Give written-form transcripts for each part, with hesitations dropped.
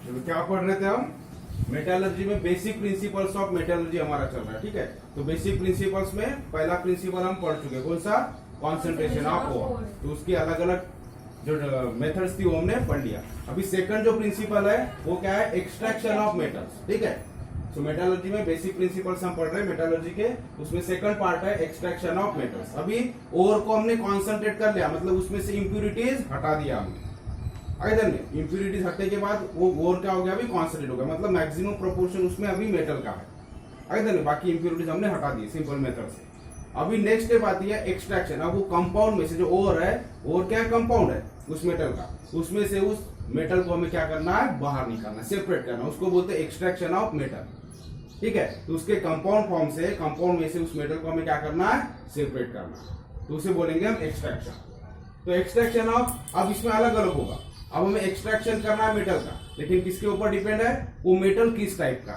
तो क्या पढ़ रहे थे हम? मेटालर्जी में बेसिक प्रिंसिपल्स ऑफ मेटालर्जी हमारा चल रहा है, ठीक है। तो बेसिक प्रिंसिपल्स में पहला प्रिंसिपल हम पढ़ चुके, कौन सा? Concentration of ore. तो उसकी अलग अलग जो मेथड्स थी वो हमने पढ़ लिया। अभी सेकंड जो प्रिंसिपल है वो क्या है? एक्सट्रैक्शन ऑफ मेटल्स, ठीक है। तो मेटालर्जी में बेसिक प्रिंसिपल्स हम पढ़ रहे हैं मेटालर्जी के, उसमें सेकंड पार्ट है एक्सट्रैक्शन ऑफ मेटल्स। अभी ओर को हमने कॉन्सेंट्रेट कर लिया, मतलब उसमें से इंप्यूरिटीज हटा दिया हमने। इधर में इंप्यूरिटीज हटने के बाद वो ओर क्या हो गया? अभी कॉन्सेंट्रेट हो गया, मतलब मैक्सिमम प्रोपोर्शन उसमें अभी मेटल का है। इधर में बाकी इंप्यूरिटीज हमने हटा दी सिंपल मेथड से। अभी नेक्स्ट स्टेप आती है एक्सट्रैक्शन। अब वो कंपाउंड में से जो ओर है, ओर क्या कंपाउंड है उस मेटल का, उसमें से उस मेटल को हमें क्या करना है? बाहर निकालना, सेपरेट करना। उसको बोलते हैं एक्सट्रैक्शन ऑफ मेटल, ठीक है। तो उसके कंपाउंड फॉर्म से, कंपाउंड में से उस मेटल को हमें क्या करना है? सेपरेट करना। तो उसे बोलेंगे हम एक्सट्रैक्शन। तो एक्सट्रैक्शन ऑफ, अब इसमें अलग अलग होगा। अब हमें एक्सट्रैक्शन करना है मेटल का, लेकिन किसके ऊपर डिपेंड है? वो मेटल किस टाइप का,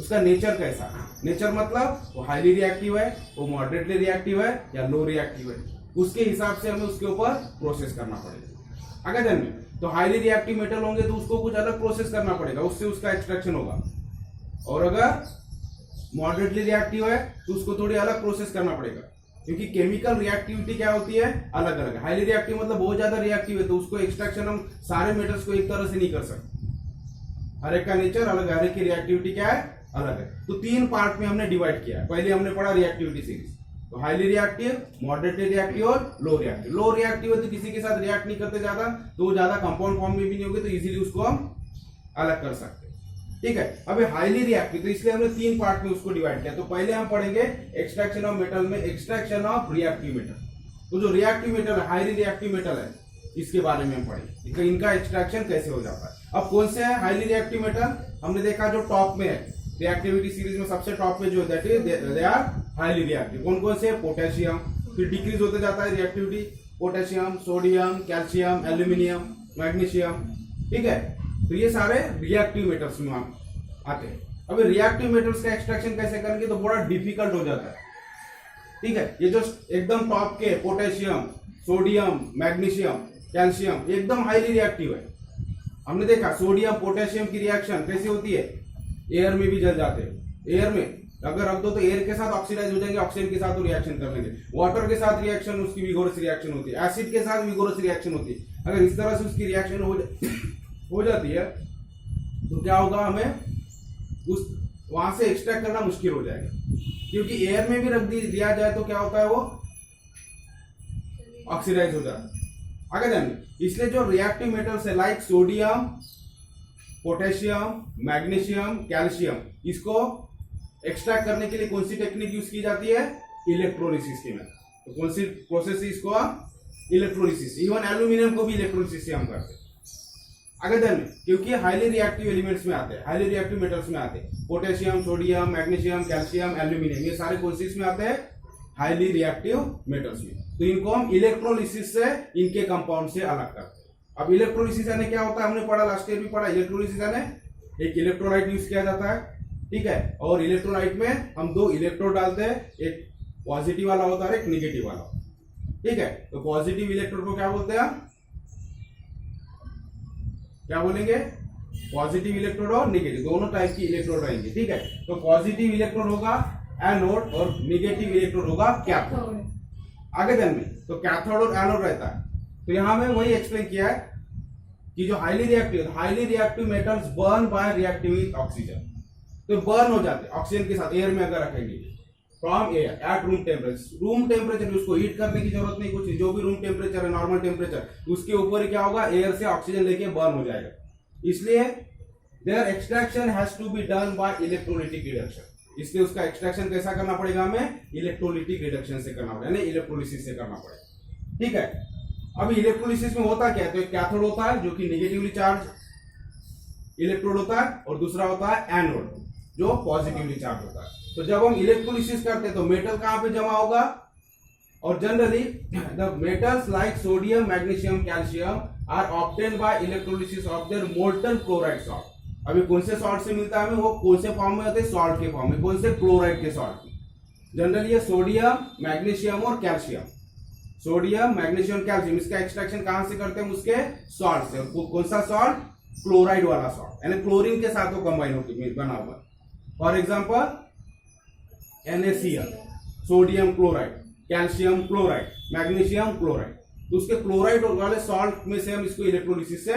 उसका नेचर कैसा है। नेचर मतलब वो हाईली रिएक्टिव है, वो मॉडरेटली रिएक्टिव है या लो रिएक्टिव है, उसके हिसाब से हमें उसके ऊपर प्रोसेस करना पड़ेगा। अगर ध्यान में, तो हाईली रिएक्टिव मेटल होंगे तो उसको कुछ अलग प्रोसेस करना पड़ेगा, उससे उसका एक्सट्रैक्शन होगा। और अगर मॉडरेटली रिएक्टिव है तो उसको थोड़ी अलग प्रोसेस करना पड़ेगा, क्योंकि केमिकल रिएक्टिविटी क्या होती है? अलग अलग है। हाईली रिएक्टिव मतलब बहुत ज्यादा रिएक्टिव है, तो उसको एक्सट्रैक्शन हम सारे मेटल्स को एक तरह से नहीं कर सकते। हर एक का नेचर अलग है, हर एक की रिएक्टिविटी क्या है? अलग है। तो तीन पार्ट में हमने डिवाइड किया है। पहले हमने पढ़ा रिएक्टिविटी सीरीज, तो हाईली रिएक्टिव, मॉडरेटली रिएक्टिव और लो रिएक्टिव। लो रिएक्टिव है तो किसी के साथ रिएक्ट नहीं करते ज्यादा, तो वो ज्यादा कंपाउंड फॉर्म में भी नहीं होगी, तो इजीली उसको हम अलग कर सकते हैं, ठीक है। अभी हाईली रिएक्टिव, तो इसलिए हमने तीन पार्ट में उसको डिवाइड किया। तो पहले हम पढ़ेंगे एक्सट्रैक्शन ऑफ मेटल में एक्सट्रैक्शन ऑफ रिएक्टिव मेटल। तो जो रिएक्टिव मेटल है, हाईली रिएक्टिव मेटल है, इसके बारे में हम पढ़ेंगे कि इनका एक्सट्रैक्शन कैसे हो जाता है। अब कौन से है हाईली रिएक्टिव मेटल? हमने देखा जो टॉप में है रिएक्टिविटी सीरीज में, सबसे टॉप में जो that is they are highly reactive. कौन कौन से? पोटेशियम, फिर डिक्रीज होते जाता है reactivity, potassium, sodium, calcium, aluminium, magnesium, ठीक है। तो ये सारे रिएक्टिव मेटल्स में आते हैं। अभी रिएक्टिव मेटल्स का एक्सट्रैक्शन कैसे करेंगे तो बड़ा डिफिकल्ट हो जाता है, ठीक है। ये जो एकदम टॉप के पोटेशियम, सोडियम, मैग्नीशियम, कैल्शियम एकदम हाईली रिएक्टिव है। हमने देखा सोडियम पोटेशियम की रिएक्शन कैसी होती है? एयर में भी जल जाते हैं। एयर में अगर रख दो तो एयर के साथ ऑक्सीडाइज हो जाएंगे, ऑक्सीजन के साथ वो रिएक्शन कर लेंगे। वाटर के साथ रिएक्शन, उसकी विगोरस रिएक्शन होती है। एसिड के साथ विगोरस रिएक्शन होती है। अगर इस तरह से उसकी रिएक्शन हो जाती है तो क्या होगा? हमें उस वहां से एक्सट्रैक्ट करना मुश्किल हो जाएगा, क्योंकि एयर में भी रख दिया जाए तो क्या होता है? वो ऑक्सीडाइज हो जाता है। आगे जानिए, इसलिए जो रिएक्टिव मेटल्स है like sodium, potassium, magnesium, calcium, इसको एक्सट्रैक्ट करने के लिए कौन सी टेक्निक यूज की जाती है? इलेक्ट्रोलिसिस की मेथड। तो कौन सी प्रोसेस इसको? इलेक्ट्रोलिसिस। इवन एल्यूमिनियम को भी इलेक्ट्रोलिसिस से हम करते हैं। आगे ध्यान, क्योंकि हाईली रिएक्टिव एलिमेंट्स में आते हैं, हाईली रिएक्टिव मेटल्स में आते हैं। Potassium, sodium, magnesium, calcium, aluminium, ये सारे कौन सी में आते हैं? हाईली रिएक्टिव मेटल्स में। तो इनको हम इलेक्ट्रोलिसिस से इनके कंपाउंड से अलग करते हैं। अब इलेक्ट्रोलिसिस यानी क्या होता है? हमने पढ़ा, लास्ट ईयर भी पढ़ा। इलेक्ट्रोलिसिस यानी एक इलेक्ट्रोलाइट यूज किया जाता है, ठीक है, और इलेक्ट्रोलाइट में हम दो इलेक्ट्रोड डालते हैं, एक पॉजिटिव वाला होता है, एक निगेटिव वाला, ठीक है। तो पॉजिटिव इलेक्ट्रोड को क्या बोलते हैं? क्या बोलेंगे? पॉजिटिव इलेक्ट्रोड और निगेटिव, दोनों टाइप की इलेक्ट्रोड रहेंगे, ठीक है। तो पॉजिटिव इलेक्ट्रोड होगा एनोड और निगेटिव इलेक्ट्रोड होगा कैथोड। आगे ध्यान में, तो कैथोड और एनोड रहता है। तो यहां में वही एक्सप्लेन किया है कि जो highly reactive metals burn bye reacting with oxygen, तो बर्न हो जाते हैं ऑक्सीजन के साथ। एयर में अगर रखेंगे from air at room temperature, उसको हीट करने की जरूरत नहीं, कुछ जो भी रूम टेम्परेचर है, नॉर्मल टेम्परेचर, उसके ऊपर ही क्या होगा? एयर से ऑक्सीजन लेके बर्न हो जाएगा। इसलिए their extraction has to be done by electrolytic reduction. इसलिए उसका एक्सट्रैक्शन कैसा करना पड़ेगा? हमें इलेक्ट्रोलिटिक रिडक्शन से करना पड़ेगा, यानी इलेक्ट्रोलिसिस से करना पड़ेगा, ठीक है। अभी इलेक्ट्रोलिसिस में होता क्या है? तो एक कैथोड होता है जो कि नेगेटिवली चार्ज इलेक्ट्रोड होता है, और दूसरा होता है एनोड जो पॉजिटिवली चार्ज होता है। तो जब हम इलेक्ट्रोलिसिस करते हैं तो मेटल कहां पे जमा होगा? और generally the metals like sodium, magnesium, calcium are obtain by electrolysis of their molten chloride salt. अभी कौन से सॉल्ट से मिलता है हमें? वो कौन से फॉर्म में होते हैं? सॉल्ट के फॉर्म में। कौन से? क्लोराइड के सॉल्ट में। जनरली ये सोडियम, मैग्नीशियम और कैल्शियम, सोडियम, मैग्नीशियम, कैल्शियम, इसका एक्सट्रैक्शन कहां से करते हैं? उसके सॉल्ट से। कौन सा सॉल्ट? क्लोराइड वाला सॉल्ट, यानी क्लोरीन के साथ वो कंबाइन होकर बना हुआ। For example NaCl, sodium chloride, calcium chloride, magnesium chloride. तो उसके क्लोराइड वाले सॉल्ट में से हम इसको इलेक्ट्रोलिसिस से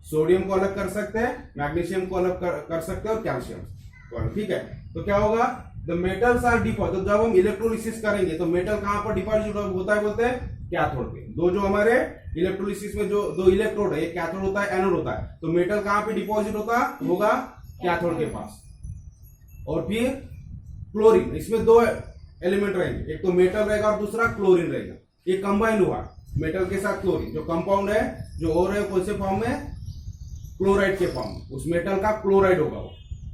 सोडियम को अलग कर सकते हैं, मैग्नीशियम को अलग कर सकते हैं और कैल्शियम को अलग। ठीक है, तो क्या होगा, द मेटल्स आर डिपॉजिट। तो जब हम इलेक्ट्रोलिसिस करेंगे तो मेटल कहां पर डिपॉजिट होता है बोलते हैं, कैथोड पे। दो जो हमारे इलेक्ट्रोलिसिस में जो दो इलेक्ट्रोड है, एक कैथोड होता है, एनोड होता है। तो मेटल कहां पे डिपॉजिट होगा कैथोड के पास। और फिर क्लोरीन, इसमें दो एलिमेंट रहेंगे, एक तो मेटल रहेगा और दूसरा क्लोरीन रहेगा। ये कंबाइन हुआ मेटल के साथ क्लोरीन, जो कंपाउंड है जो और है कौन से फॉर्म में, क्लोराइड के फॉर्म में, उस मेटल का क्लोराइड होगा वो।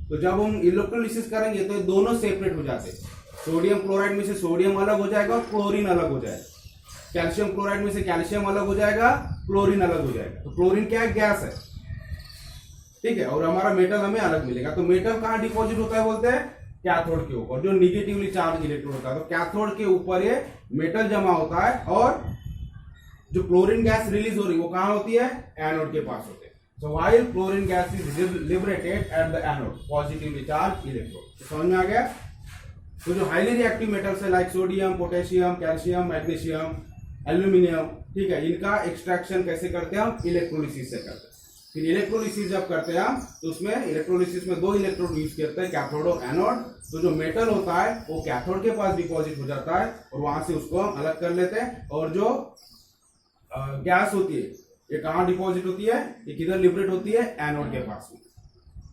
तो जब हम इलेक्ट्रोलिसिस करेंगे तो दोनों सेपरेट हो जाते हैं। सोडियम क्लोराइड में से सोडियम अलग हो जाएगा और क्लोरीन अलग हो जाएगा। कैल्शियम क्लोराइड में से कैल्शियम अलग हो जाएगा, क्लोरीन अलग हो जाएगा। तो क्लोरीन क्या है, गैस है। ठीक है, और हमारा मेटल हमें अलग मिलेगा। तो मेटल कहां डिपॉजिट होता है बोलते हैं, कैथोड के ऊपर, जो निगेटिवली चार्ज इलेक्ट्रोड होता है। तो कैथोड के ऊपर ये मेटल जमा होता है और जो क्लोरीन गैस रिलीज हो रही है वो कहां होती है, एनोड के पास होते हैं। सो while chlorine gas is liberated at the anode, positively charge electrode. समझ में आ गया। तो जो हाईली रिएक्टिव मेटल्स है like sodium, potassium, calcium, magnesium, aluminium, ठीक है, इनका एक्सट्रैक्शन कैसे करते हैं हम, इलेक्ट्रोलिसिस से करते हैं। फिर इलेक्ट्रोलिसिस जब करते हैं हम तो उसमें इलेक्ट्रोलिसिस में दो इलेक्ट्रोड यूज करते हैं, कैथोड और एनोड। तो जो मेटल होता है वो कैथोड के पास डिपॉजिट हो जाता है और वहां से उसको हम अलग कर लेते हैं। और जो गैस होती है ये कहां डिपॉजिट होती है, ये किधर लिबरेट होती है, एनोड के पास में।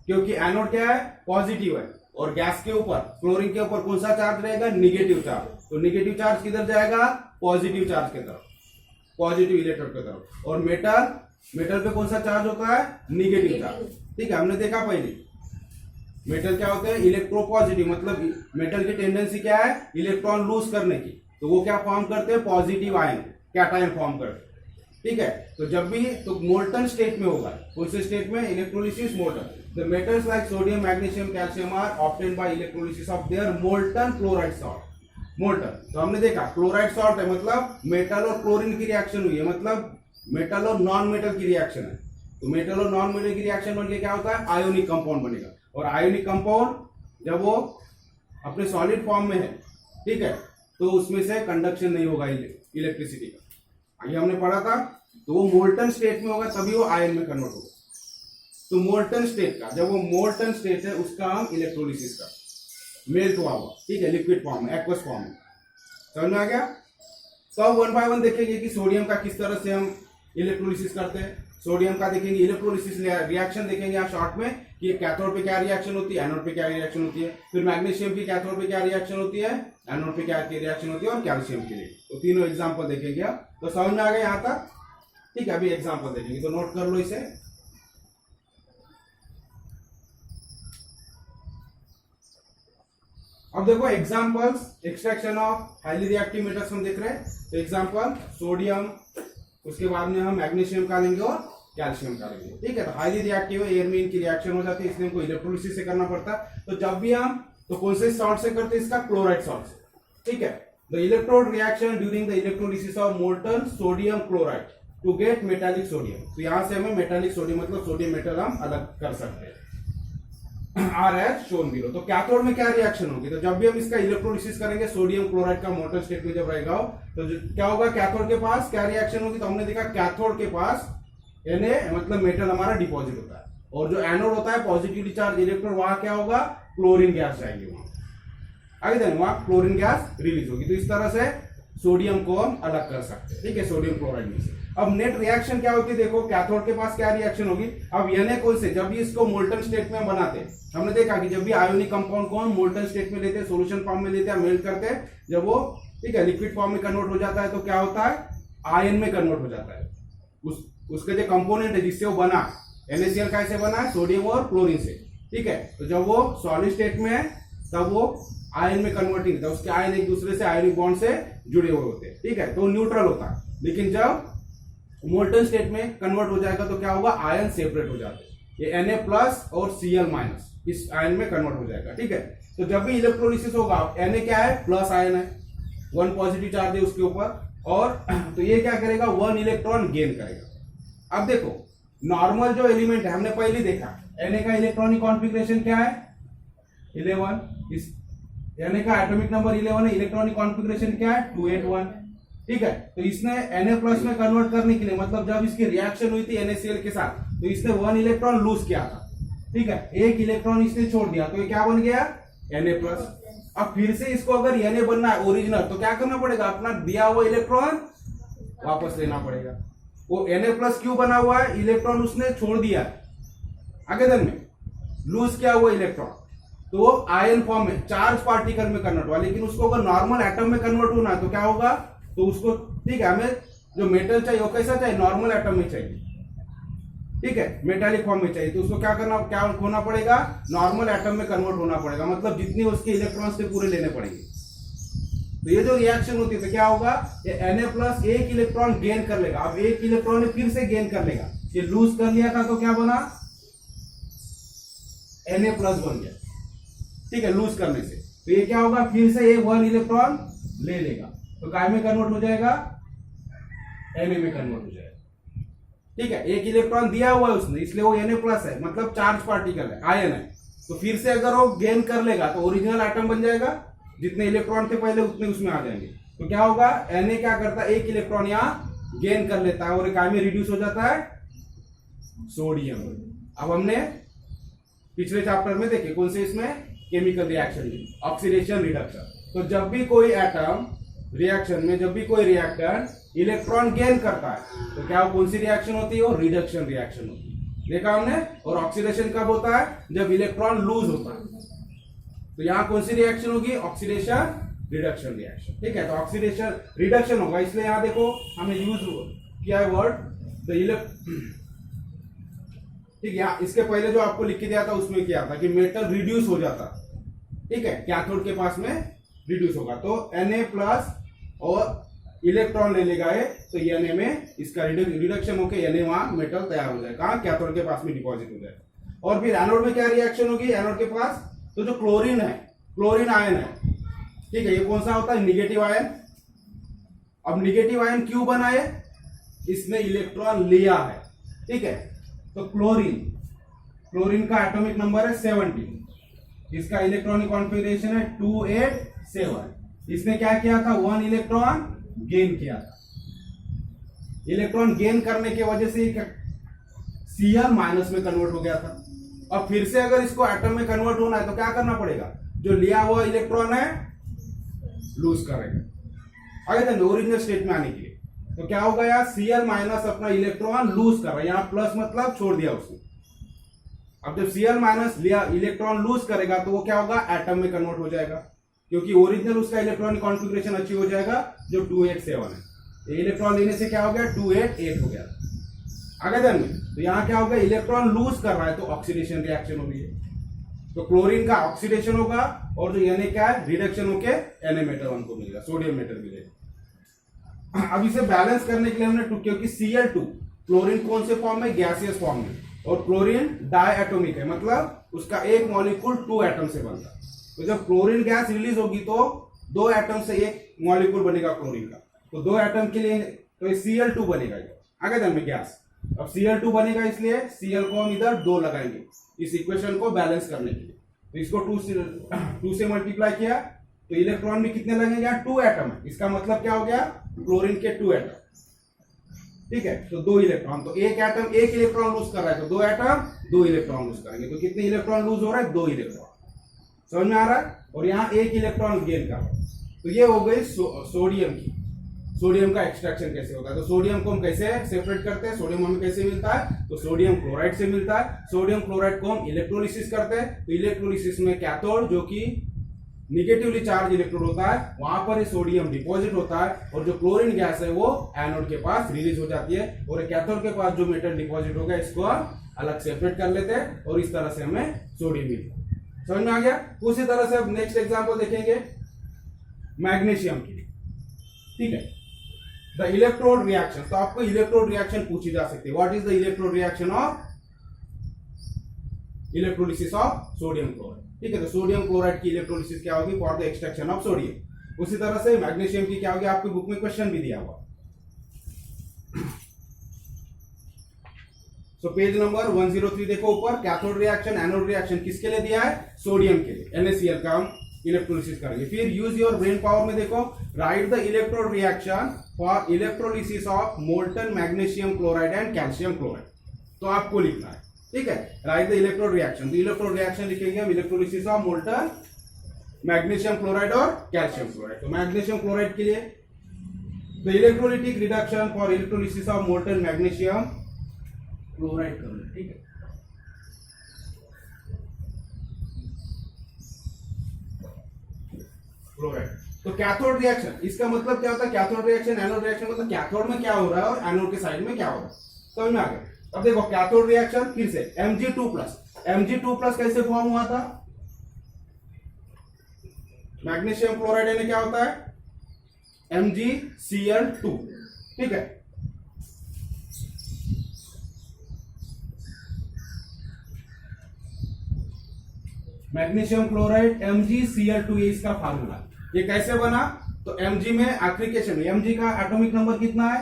क्योंकि एनोड क्या है, पॉजिटिव है, और गैस के ऊपर, क्लोरीन के ऊपर कौन सा चार्ज रहेगा, निगेटिव चार्ज। तो निगेटिव चार्ज किधर जाएगा, पॉजिटिव चार्ज की तरफ, पॉजिटिव इलेक्ट्रोड की तरफ। और मेटल पे कौन सा चार्ज होता है, निगेटिव चार्ज। ठीक है, हमने देखा पहले मेटल क्या होते हैं, इलेक्ट्रोपॉजिटिव, मतलब मेटल की टेंडेंसी क्या है, इलेक्ट्रॉन लूज करने की। तो वो क्या फॉर्म करते हैं, पॉजिटिव आयन, कैटायन फॉर्म करते हैं। ठीक है, तो जब भी तो मोल्टन स्टेट में होगा, कौन से स्टेट में, electrolysis molten. The metals like sodium, magnesium, calcium are obtained by electrolysis of their molten chloride salt. Molten, तो हमने देखा क्लोराइड सॉल्ट है मतलब मेटल और क्लोरीन की रिएक्शन हुई है, मतलब मेटल और नॉन मेटल की रिएक्शन है। तो मेटल और नॉन मेटल की रिएक्शन बनके क्या होता है, आयोनिक कंपाउंड बनेगा। और आयोनिक कंपाउंड जब वो अपने सॉलिड फॉर्म में है, ठीक है, तो उसमें से कंडक्शन नहीं होगा इलेक्ट्रिसिटी का, ये हमने पढ़ा था। तो वो मोल्टन स्टेट में होगा तभी वो आयन में कन्वर्ट होगा। तो मोल्टन स्टेट का, जब वो मोल्टन स्टेट है उसका हम इलेक्ट्रोलिसिस का, मेल्ट हुआ, ठीक है, लिक्विड फॉर्म में, एक्वस फॉर्म में। समझ में आ गया। तो अब 1 बाय 1 देखेंगे कि सोडियम का किस तरह से हम इलेक्ट्रोलिसिस करते हैं। सोडियम का देखेंगे इलेक्ट्रोलिसिस रिएक्शन देखेंगे यहाँ शॉर्ट में कि कैथोड पे क्या रिएक्शन होती है, एनोड पे क्या रिएक्शन होती है। फिर मैग्नीशियम की कैथोड पे क्या रिएक्शन होती है, एनोड पे क्या रिएक्शन होती है, और कैल्शियम के लिए। तो तीनों एग्जांपल देखेंगे आप। तो समझ में आ गया यहाँ तक, ठीक है। अभी एग्जांपल देखेंगे, तो नोट कर लो इसे। अब देखो examples, extraction of highly reactive metals हम देख रहे हैं। तो एग्जांपल सोडियम, उसके बाद में हम मैग्नीशियम का लेंगे और कैल्शियम का लेंगे, ठीक है। तो हाईली रिएक्टिव है, एयर में इनकी रिएक्शन हो जाती है, इसलिए हमको इलेक्ट्रोलिसिस से करना पड़ता है। तो जब भी हम, तो कौन से सॉल्ट से करते हैं, इसका क्लोराइड सॉल्ट से, ठीक है। The electrode reaction during the electrolysis of molten sodium chloride to get metallic sodium. तो यहां से हमें मेटालिक सोडियम मतलब सोडियम मेटल हम अलग कर सकते हैं, आर एज शोन बिलो। तो कैथोड में क्या रिएक्शन होगी, तो जब भी हम इसका इलेक्ट्रोलिसिस करेंगे सोडियम क्लोराइड का मोल्टन स्टेट में जब रहेगा तो क्या होगा, कैथोड के पास क्या रिएक्शन होगी। तो हमने देखा कैथोड के पास Na मतलब मेटल हमारा डिपॉजिट होता है, और जो एनोड होता है पॉजिटिवली चार्ज इलेक्ट्रॉन, वहां क्या होगा, क्लोरीन गैस जाएगी वहां आगे, देन वहां क्लोरीन गैस रिलीज होगी। तो इस तरह से सोडियम को हम अलग कर सकते हैं, ठीक है, सोडियम क्लोराइड में से। अब नेट रिएक्शन क्या होती है, देखो कैथोड के पास क्या रिएक्शन होगी। अब Na कौन से, जब भी इसको मोल्टन स्टेट में बनाते हैं, हमने देखा कि जब भी आयोनिक कंपाउंड को हम मोल्टन स्टेट में लेते हैं, सोल्यूशन फॉर्म में लेते हैं, मेल्ट करते हैं, जब वो, ठीक है, लिक्विड फॉर्म में कन्वर्ट हो जाता है तो क्या होता है, आयन में कन्वर्ट हो जाता है। उसके जो कंपोनेंट है जिससे वो बना, NaCl कैसे बना है, सोडियम और क्लोरीन से, ठीक है। तो जब वो सॉलिड स्टेट में है तब वो आयन में कन्वर्टिंग था, उसके आयन एक दूसरे से आयनिक बॉन्ड से जुड़े हुए होते हैं, ठीक है, तो न्यूट्रल होता है। लेकिन जब मोल्टन स्टेट में कन्वर्ट हो जाएगा तो क्या होगा, आयन सेपरेट हो जाते हैं, ये Na प्लस और Cl- इस आयन में कन्वर्ट हो जाएगा, ठीक है। तो जब भी इलेक्ट्रोलिसिस होगा, Na क्या है, प्लस आयन है, 1 पॉजिटिव चार्ज है उसके ऊपर, और तो ये क्या करेगा, 1 इलेक्ट्रॉन गेन करेगा। अब देखो नॉर्मल जो एलिमेंट है हमने पहले देखा, Na का इलेक्ट्रॉनिक कॉन्फ़िगरेशन क्या है 11, इस Na का एटॉमिक नंबर 11 है, इलेक्ट्रॉनिक कॉन्फ़िगरेशन क्या है 281। ठीक है, तो इसने Na प्लस में कन्वर्ट करने के लिए, मतलब जब इसकी रिएक्शन हुई थी NaCl के साथ, तो इसने 1 इलेक्ट्रॉन लूज किया था। ठीक है, एक इलेक्ट्रॉन इसने छोड़ दिया, तो ये क्या बन गया Na प्लस। अब फिर से इसको अगर Na बनना है ओरिजिनल, तो क्या करना पड़ेगा, अपना दिया हुआ इलेक्ट्रॉन वापस लेना पड़ेगा। वो Na प्लस क्यों बना हुआ है, इलेक्ट्रॉन उसने छोड़ दिया आगे दिन में, लूज किया हुआ इलेक्ट्रॉन, तो वो आयन फॉर्म में चार्ज पार्टिकल में कन्वर्ट हुआ। लेकिन उसको अगर नॉर्मल एटम में कन्वर्ट होना है तो क्या होगा, तो उसको, ठीक है, हमें जो मेटल चाहिए वो कैसा चाहिए, नॉर्मल एटम में चाहिए। ठीक है, मेटालिक फॉर्म में चाहिए, तो उसको क्या करना, क्या होना पड़ेगा, नॉर्मल एटम में कन्वर्ट होना पड़ेगा, मतलब जितनी उसके इलेक्ट्रॉन्स थे पूरे लेने पड़ेंगे। तो ये जो रिएक्शन होती है तो क्या होगा, ये Na प्लस एक इलेक्ट्रॉन गेन कर लेगा। अब एक इलेक्ट्रॉन फिर से गेन कर लेगा, ये लूज कर लिया था तो क्या बना, Na प्लस बन गया। ठीक है, लूज करने से तो ये क्या होगा, फिर से ये 1 इलेक्ट्रॉन ले लेगा, तो काय में कन्वर्ट हो जाएगा, Na में कन्वर्ट हो जाएगा। ठीक है, एक इलेक्ट्रॉन दिया हुआ है उसने, इसलिए वो Na प्लस है, मतलब चार्ज पार्टिकल है, आयन है। तो फिर से अगर वो गेन कर लेगा तो ओरिजिनल एटम बन जाएगा, जितने इलेक्ट्रॉन थे पहले उतने उसमें आ जाएंगे। तो क्या होगा, Na क्या करता है, एक इलेक्ट्रॉन यहां गेन कर लेता है और काय में रिड्यूस हो जाता है सोडियम। अब हमने पिछले चैप्टर में देखे कौन से, इसमें केमिकल रिएक्शन में ऑक्सीडेशन रिडक्शन। तो जब भी कोई एटम रिएक्शन में, जब भी कोई रिएक्टर इलेक्ट्रॉन गेन करता है तो क्या कौन सी रिएक्शन होती है, वो रिडक्शन रिएक्शन होती है, देखा हमने। और ऑक्सीडेशन कब होता है, जब इलेक्ट्रॉन लूज होता है। तो यहां कौन सी रिएक्शन होगी, ऑक्सीडेशन रिडक्शन रिएक्शन। ठीक है, तो ऑक्सीडेशन रिडक्शन होगा, इसलिए यहां देखो हमने यूज किया है वर्ड द ठीक है, इसके पहले जो आपको लिख के दिया था उसमें क्या था कि मेटल रिड्यूस हो जाता। ठीक है, कैथोड के पास में रिड्यूस होगा, तो Na प्लस और इलेक्ट्रॉन ले लेगा ये, तो Na में इसका रिडक्शन होकर Na वहां मेटल तैयार हो जाएगा, कैथोड के पास में डिपॉजिट हो जाएगा। और फिर एनोड में क्या रिएक्शन होगी, एनोड के पास तो जो क्लोरीन है, क्लोरीन आयन है, ठीक है, ये कौन सा होता है, निगेटिव आयन। अब निगेटिव आयन क्यों बना है, इसने इलेक्ट्रॉन लिया है। ठीक है, तो क्लोरीन का एटॉमिक नंबर है 17, इसका इलेक्ट्रॉनिक कॉन्फ़िगरेशन है 287। इसने क्या किया था, 1 इलेक्ट्रॉन गेन किया था। इलेक्ट्रॉन गेन करने की वजह से Cl माइनस में कन्वर्ट हो गया था। अब फिर से अगर इसको एटम में कन्वर्ट होना है तो क्या करना पड़ेगा, जो लिया हुआ इलेक्ट्रॉन है लूज करेगा आगे ओरिजिनल स्टेट में आने के लिए। तो क्या होगा, यार Cl माइनस अपना इलेक्ट्रॉन लूज कर रहा है, यहां प्लस मतलब छोड़ दिया उसने। अब जब Cl माइनस लिया इलेक्ट्रॉन लूज करेगा तो वो क्या होगा, एटम में कन्वर्ट हो जाएगा, क्योंकि ओरिजिनल उसका इलेक्ट्रॉनिक कॉन्फ़िगरेशन अचीव हो जाएगा जो 287 है। इलेक्ट्रॉन लेने से क्या हो गया, 288 हो गया आगे दिन में। तो यहां क्या होगा, इलेक्ट्रॉन लूज कर रहा है तो ऑक्सीडेशन रिएक्शन हो रही है, तो क्लोरीन का ऑक्सीडेशन होगा और जो Na क्या है, रिडक्शन होके Na मेटल हमको मिलेगा, सोडियम मेटल मिलेगा। अब इसे बैलेंस करने के लिए हमने क्योंकि Cl2 क्लोरीन कौन से फॉर्म में, गैसियस फॉर्म में, और क्लोरीन डायएटॉमिक है, मतलब उसका एक मॉलिक्यूल 2 एटम से बनता है। तो जब क्लोरीन गैस रिलीज होगी तो 2 एटम से एक मॉलिक्यूल बनेगा क्लोरीन का, तो 2 एटम के लिए तो Cl2 बनेगा आगे दिन में गैस। अब Cl2 बनेगा, इसलिए Cl को हम इधर 2 लगाएंगे इस इक्वेशन को बैलेंस करने के लिए। तो इसको 2 से मल्टीप्लाई किया तो इलेक्ट्रॉन में कितने लगेंगे, 2 एटम है, इसका मतलब क्या हो गया, क्लोरीन के 2 एटम। ठीक है, तो 2 इलेक्ट्रॉन, तो एक एटम एक इलेक्ट्रॉन लूज कर रहा है, तो 2 एटम 2 इलेक्ट्रॉन लूज करेंगे, तो कितने इलेक्ट्रॉन लूज हो रहा है, 2 इलेक्ट्रॉन। समझ में आ रहा है, और यहाँ एक इलेक्ट्रॉन गेन कर रहा है। तो ये हो गई सोडियम की। सोडियम का एक्सट्रैक्शन कैसे होता है, तो सोडियम को हम कैसे सेपरेट करते हैं, सोडियम हमें कैसे मिलता है, तो सोडियम क्लोराइड से मिलता है। सोडियम क्लोराइड को हम इलेक्ट्रोलिसिस करते हैं, तो इलेक्ट्रोलिसिस में कैथोड जो कि निगेटिवली चार्ज इलेक्ट्रोड होता है, वहां पर सोडियम डिपॉजिट होता है, और जो क्लोरीन गैस है वो एनोड के पास रिलीज हो जाती है, और कैथोड के पास जो मेटल डिपॉजिट होगा इसको हम अलग सेपरेट कर लेते हैं, और इस तरह से हमें सोडियम मिलता है। समझ में आ गया। उसी तरह से अब नेक्स्ट एग्जांपल देखेंगे मैग्नीशियम की। ठीक है, द इलेक्ट्रोड रिएक्शन, तो आपको इलेक्ट्रोड रिएक्शन पूछी जा सकती है, what is the electrode reaction of electrolysis of sodium chloride. ठीक है, तो सोडियम क्लोराइड की इलेक्ट्रोलिसिस क्या होगी, for the extraction of sodium. उसी तरह से मैग्नीशियम की क्या होगी, आपकी बुक में क्वेश्चन भी दिया हुआ। सो पेज नंबर 103 देखो ऊपर, कैथोड रिएक्शन एनोड रिएक्शन किसके लिए दिया है? सोडियम के लिए, NaCl का हम इलेक्ट्रोलिसिस करेंगे। फिर यूज योर ब्रेन पावर में देखो, right the electrode reaction for electrolysis of molten magnesium chloride and calcium chloride. तो आपको लिखना है, ठीक है, राइट द इलेक्ट्रोड रिएक्शन। तो इलेक्ट्रोड रिएक्शन लिखेंगे हम electrolysis of molten magnesium chloride और कैल्शियम क्लोराइड। तो मैग्नीशियम क्लोराइड के लिए the electrolytic reduction for electrolysis of molten magnesium chloride करेंगे, ठीक है। क्लोराइड। तो कैथोड रिएक्शन, इसका मतलब क्या होता है? कैथोड रिएक्शन एनोड रिएक्शन मतलब कैथोड में क्या हो रहा है और एनोड के साइड में क्या हो रहा है, समझ में आ गया। अब देखो कैथोड रिएक्शन फिर से Mg2+, कैसे फॉर्म हुआ था? मैग्नीशियम क्लोराइड में क्या होता है? MgCl2, ठीक है। मैग्नीशियम क्लोराइड MgCl2, ये इसका फार्मूला। ये कैसे बना? तो Mg में आखिरी क्वेश्चन में Mg का एटॉमिक नंबर कितना है?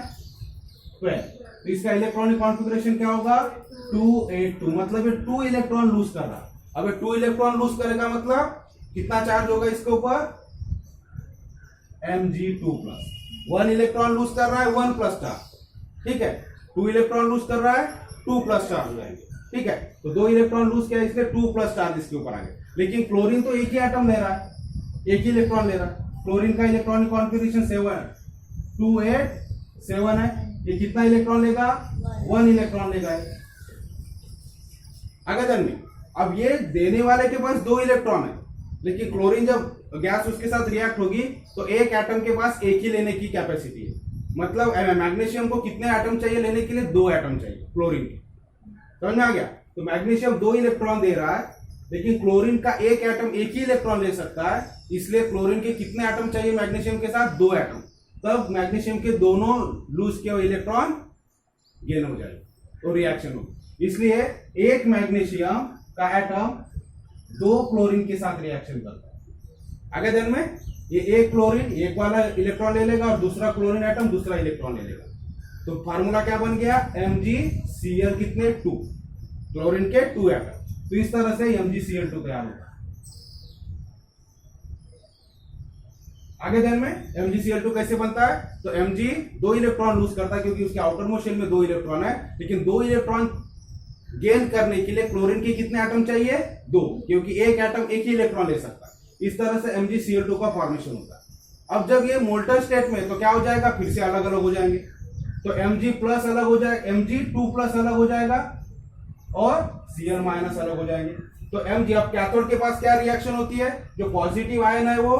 12। तो इसका इलेक्ट्रॉनिक कॉन्फ़िगरेशन क्या होगा? 282, मतलब ये 2 इलेक्ट्रॉन लूज कर रहा। अब ये 2 इलेक्ट्रॉन लूज करेगा मतलब कितना चार्ज होगा इसके ऊपर? Mg2+। 1 इलेक्ट्रॉन लूज कर रहा है 1+ चार्ज, ठीक है। 2 इलेक्ट्रॉन लूज कर रहा है 2+ चार्ज हो जाएंगे, ठीक है। तो 2 इलेक्ट्रॉन लूज किया इसलिए 2+ चार्ज इसके ऊपर आ गए। लेकिन क्लोरीन तो एक ही एटम ले रहा है, एक ही इलेक्ट्रॉन ले रहा है। क्लोरीन का इलेक्ट्रॉनिक कॉन्फ़िगरेशन 7 है, 287 है। ये कितना इलेक्ट्रॉन लेगा? 1 इलेक्ट्रॉन लेगा। आगे जानने, अब ये देने वाले के पास 2 इलेक्ट्रॉन है, लेकिन क्लोरीन जब गैस उसके साथ रिएक्ट होगी तो एक एटम के पास एक ही लेने की कैपेसिटी है। मतलब मैग्नीशियम को कितने एटम चाहिए लेने के लिए? 2 एटम चाहिए क्लोरीन के, समझ में आ गया। तो मैग्नीशियम 2 इलेक्ट्रॉन दे रहा है, लेकिन क्लोरीन का एक एटम एक ही इलेक्ट्रॉन ले सकता है, इसलिए क्लोरीन के कितने एटम चाहिए मैग्नीशियम के साथ? 2 एटम। तब मैग्नीशियम के दोनों लूज किए हुए इलेक्ट्रॉन गेन हो जाएगा, तो रिएक्शन होगी। इसलिए एक मैग्नीशियम का एटम 2 क्लोरीन के साथ रिएक्शन करता है। आगे दिन में ये एक क्लोरीन एक वाला इलेक्ट्रॉन ले लेगा और दूसरा क्लोरीन एटम दूसरा इलेक्ट्रॉन ले लेगा। तो फार्मूला क्या बन गया? MgCl कितने? 2, क्लोरीन के 2 एटम। तो इस तरह से MgCl2 तैयार होगा। आगे दिन में MgCl2 कैसे बनता है? तो Mg 2 इलेक्ट्रॉन लूज करता है क्योंकि उसके आउटर मोस्ट शेल में 2 इलेक्ट्रॉन है, लेकिन 2 इलेक्ट्रॉन गेन करने के लिए क्लोरीन के कितने एटम चाहिए? 2, क्योंकि एक एटम एक ही इलेक्ट्रॉन ले सकता है। इस तरह से MgCl2 का फॉर्मेशन होता है। अब जब ये मोल्टन स्टेट में तो क्या हो जाएगा? फिर से अलग अलग हो जाएंगे। तो Mg+ अलग हो जाएगा, Mg2+ अलग हो जाएगा और Cl- अलग हो जाएंगे। तो Mg, अब कैथोड के पास क्या रिएक्शन होती है? जो पॉजिटिव आयन है वो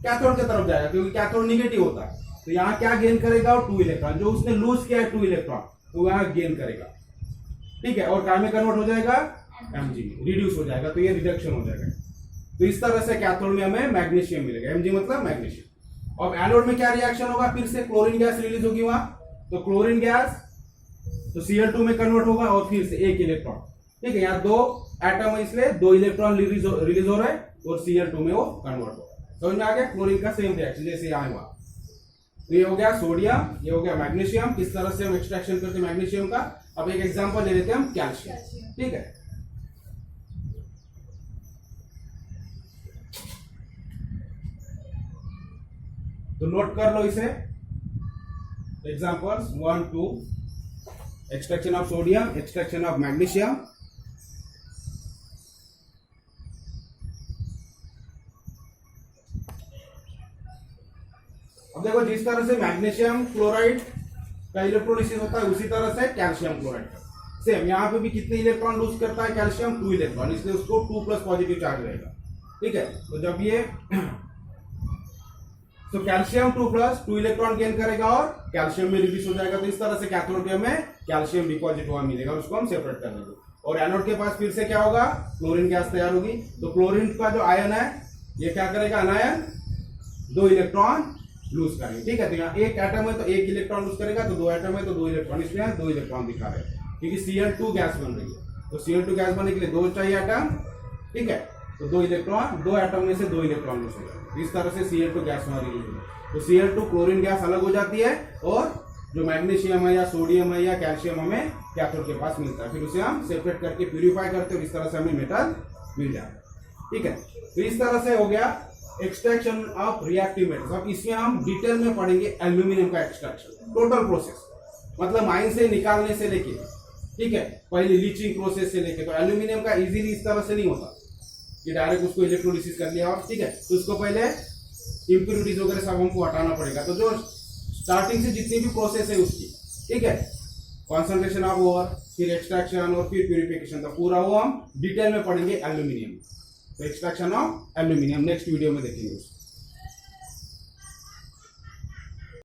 कैथोड की तरफ जाएगा क्योंकि कैथोड निगेटिव होता है। तो यहाँ क्या गेन करेगा? 2 इलेक्ट्रॉन। जो उसने लूज किया है 2 इलेक्ट्रॉन, तो यहाँ गेन करेगा, ठीक है। और क्या में कन्वर्ट हो जाएगा? Mg में रिड्यूस हो जाएगा, तो ये रिडक्शन हो जाएगा। तो इस तरह से कैथोड में हमें मैग्नीशियम मिलेगा। Mg मतलब मैग्नीशियम। अब एनोड में क्या रिएक्शन होगा? फिर से क्लोरीन गैस रिलीज होगी वहां, तो क्लोरीन गैस तो Cl2 में कन्वर्ट होगा और फिर से एक इलेक्ट्रॉन, ठीक है। यहाँ 2 एटम है इसलिए 2 इलेक्ट्रॉन रिलीज हो रहा है और Cl2 में वो कन्वर्ट होगा। समझ में आ गया? क्लोरीन का सेम रिएक्शन जैसे यहाँ हुआ। तो ये हो गया सोडियम, ये हो गया मैग्नीशियम। किस तरह से हम एक्सट्रैक्शन करते हैं मैग्नीशियम का? अब एक एग्जांपल ले लेते हैं हम कैल्शियम, ठीक है। तो नोट कर लो इसे, examples 1, 2, extraction of sodium, extraction of magnesium. अब देखो, जिस तरह से मैग्नीशियम क्लोराइड का इलेक्ट्रोलिसिस होता है उसी तरह से कैल्शियम क्लोराइड का सेम। यहाँ पे भी कितने इलेक्ट्रॉन लूज करता है कैल्शियम? 2 इलेक्ट्रॉन, इसलिए उसको 2+ पॉजिटिव चार्ज रहेगा, ठीक है। तो जब ये तो कैल्शियम 2+ इलेक्ट्रॉन गेन करेगा और कैल्शियम में रिलीज हो जाएगा। तो इस तरह से कैथोड में कैल्शियम डिपॉजिट हुआ मिलेगा, उसको हम सेपरेट कर लेंगे। और एनोड के पास फिर से क्या होगा? क्लोरीन गैस तैयार होगी। तो क्लोरीन का जो आयन है ये क्या करेगा? अनायन 2 इलेक्ट्रॉन लूज करेंगे, ठीक है। तो यहाँ एक एटम है तो एक इलेक्ट्रॉन लूज करेगा, तो 2 एटम है तो 2 इलेक्ट्रॉन, इसलिए यहाँ 2 इलेक्ट्रॉन दिखा रहे हैं क्योंकि Cl2 गैस बन रही है। तो Cl2 गैस बनने के लिए 2 चाहिए एटम, ठीक है। तो 2 इलेक्ट्रॉन, 2 एटम में से 2 इलेक्ट्रॉन लूज हो जाएगा। इस तरह से Cl2 गैस हमारी रिलीज होगी। तो Cl2 क्लोरीन गैस अलग हो जाती है और जो मैग्नीशियम है या सोडियम है या कैल्शियम हमें कैथोड के पास मिलता है, फिर उसे हम सेपरेट करके प्यूरिफाई करते हैं और इस तरह से हमें मेटल मिल जाता है। ठीक है, तो इस तरह से हो गया एक्सट्रैक्शन ऑफ रिएक्टिव मेटल्स। अब इसमें हम डिटेल में पढ़ेंगे एल्यूमिनियम का एक्सट्रैक्शन, टोटल प्रोसेस, मतलब माइन से निकालने से लेके, ठीक है, पहले लीचिंग प्रोसेस से लेके। तो एल्यूमिनियम का इजीली इस तरह से नहीं होता कि डायरेक्ट उसको इलेक्ट्रोलिसिस कर लिया और ठीक है, तो उसको पहले इंप्योरिटीज वगैरह सब हमको हटाना पड़ेगा। तो जो स्टार्टिंग से जितनी भी प्रोसेस है उसकी, ठीक है, कॉन्सेंट्रेशन ऑफ ओर, फिर एक्सट्रैक्शन और फिर प्यूरिफिकेशन, तो पूरा वो हम डिटेल में पढ़ेंगे एल्यूमिनियम। तो extraction of aluminium next video में देखेंगे।